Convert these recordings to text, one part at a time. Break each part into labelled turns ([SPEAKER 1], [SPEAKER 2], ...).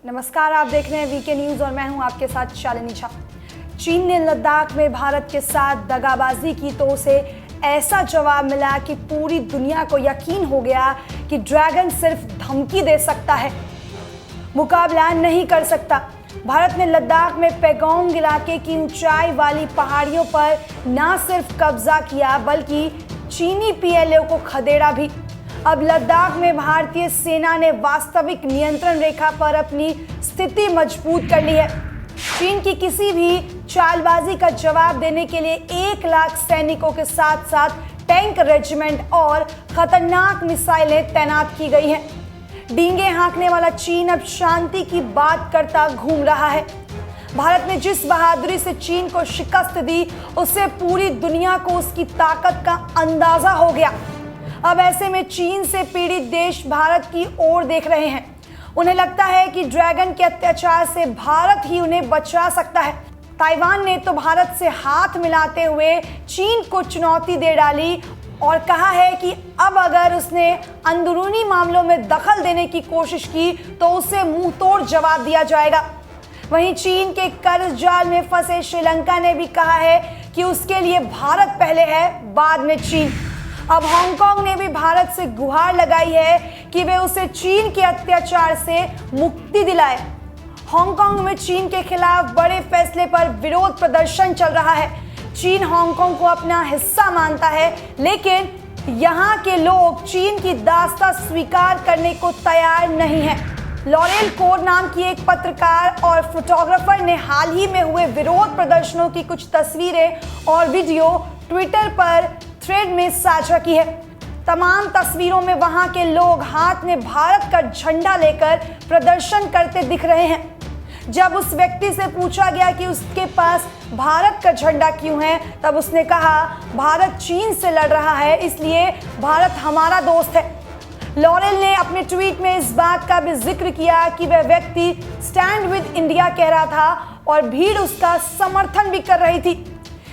[SPEAKER 1] नमस्कार, आप देख रहे हैं वीके न्यूज और मैं हूं आपके साथ शालिनी झा। चीन ने लद्दाख में भारत के साथ दगाबाजी की तो उसे ऐसा जवाब मिला कि पूरी दुनिया को यकीन हो गया कि ड्रैगन सिर्फ धमकी दे सकता है, मुकाबला नहीं कर सकता। भारत ने लद्दाख में पैगोंग इलाके की ऊंचाई वाली पहाड़ियों पर न सिर्फ कब्जा किया बल्कि चीनी पीएलओ को खदेड़ा भी। अब लद्दाख में भारतीय सेना ने वास्तविक नियंत्रण रेखा पर अपनी स्थिति मजबूत कर ली है। चीन की किसी भी चालबाजी का जवाब देने के लिए 1 लाख सैनिकों के साथ साथ टैंक रेजिमेंट और खतरनाक मिसाइलें तैनात की गई हैं। डींगे हाँकने वाला चीन अब शांति की बात करता घूम रहा है। भारत ने जिस बहादुरी से चीन को शिकस्त दी, उससे पूरी दुनिया को उसकी ताकत का अंदाजा हो गया। अब ऐसे में चीन से पीड़ित देश भारत की ओर देख रहे हैं। उन्हें लगता है कि ड्रैगन के अत्याचार से भारत ही उन्हें बचा सकता है। ताइवान ने तो भारत से हाथ मिलाते हुए चीन को चुनौती दे डाली और कहा है कि अब अगर उसने अंदरूनी मामलों में दखल देने की कोशिश की तो उसे मुंह तोड़ जवाब दिया जाएगा। वहीं चीन के कर्ज जाल में फंसे श्रीलंका ने भी कहा है कि उसके लिए भारत पहले है, बाद में चीन। अब हांगकांग ने भी भारत से गुहार लगाई है कि वे उसे चीन के अत्याचार से मुक्ति दिलाए। हांगकांग में चीन के खिलाफ बड़े फैसले पर विरोध प्रदर्शन चल रहा है। चीन हांगकांग को अपना हिस्सा मानता है, लेकिन यहाँ के लोग चीन की दास्तां स्वीकार करने को तैयार नहीं है। लॉरेल कोर नाम की एक पत्रकार और फोटोग्राफर ने हाल ही में हुए विरोध प्रदर्शनों की कुछ तस्वीरें और वीडियो ट्विटर पर थ्रेड में साझा की है। तमाम तस्वीरों में वहां के लोग हाथ में भारत का झंडा लेकर प्रदर्शन करते दिख रहे हैं। जब उस व्यक्ति से पूछा गया कि उसके पास भारत का झंडा क्यों है, तब उसने कहा, भारत चीन से लड़ रहा है, इसलिए भारत हमारा दोस्त है। लॉरेल ने अपने ट्वीट में इस बात का भी जिक्र किया कि वह व्यक्ति स्टैंड विद इंडिया कह रहा था और भीड़ उसका समर्थन भी कर रही थी।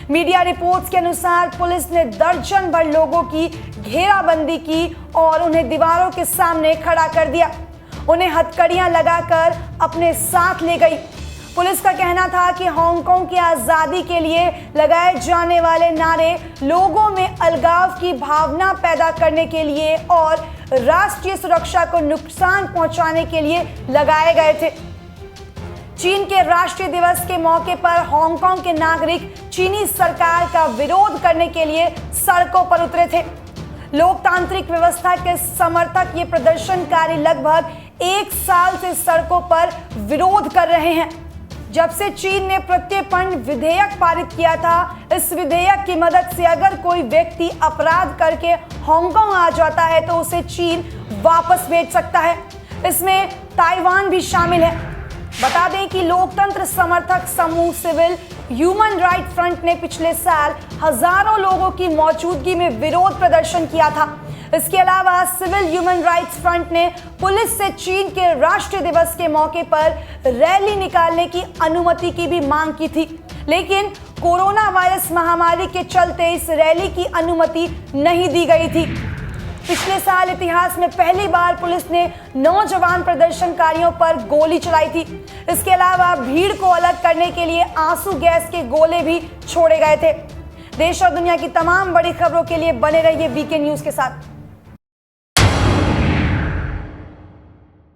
[SPEAKER 1] मीडिया रिपोर्ट्स के अनुसार पुलिस ने दर्जन भर लोगों की घेराबंदी की और उन्हें दीवारों के सामने खड़ा कर दिया। उन्हें हथकड़ियां लगाकर अपने साथ ले गई। पुलिस का कहना था कि हांगकांग की आज़ादी के लिए लगाए जाने वाले नारे लोगों में अलगाव की भावना पैदा करने के लिए और राष्ट्रीय सुरक्षा को नुकसान पहुंचाने के लिए लगाए गए थे। चीन के राष्ट्रीय दिवस के मौके पर हांगकांग के नागरिक चीनी सरकार का विरोध करने के लिए सड़कों पर उतरे थे। लोकतांत्रिक व्यवस्था के समर्थक ये प्रदर्शनकारी लगभग 1 साल से सड़कों पर विरोध कर रहे हैं। जब से चीन ने प्रत्यर्पण विधेयक पारित किया था, इस विधेयक की मदद से अगर कोई व्यक्ति अपराध करके हांगकांग आ जाता है तो उसे चीन वापस भेज सकता है। इसमें ताइवान भी शामिल है। बता दें कि लोकतंत्र समर्थक समूह सिविल ह्यूमन राइट फ्रंट ने पिछले साल हजारों लोगों की मौजूदगी में विरोध प्रदर्शन किया था। इसके अलावा सिविल ह्यूमन राइट्स फ्रंट ने पुलिस से चीन के राष्ट्रीय दिवस के मौके पर रैली निकालने की अनुमति की भी मांग की थी, लेकिन कोरोना वायरस महामारी के चलते इस रैली की अनुमति नहीं दी गई थी। पिछले साल इतिहास में पहली बार पुलिस ने नौजवान प्रदर्शनकारियों पर गोली चलाई थी। इसके अलावा भीड़ को अलग करने के लिए आंसू गैस के गोले भी छोड़े गए थे। देश और दुनिया की तमाम बड़ी खबरों के लिए बने रहिए वीके न्यूज के साथ।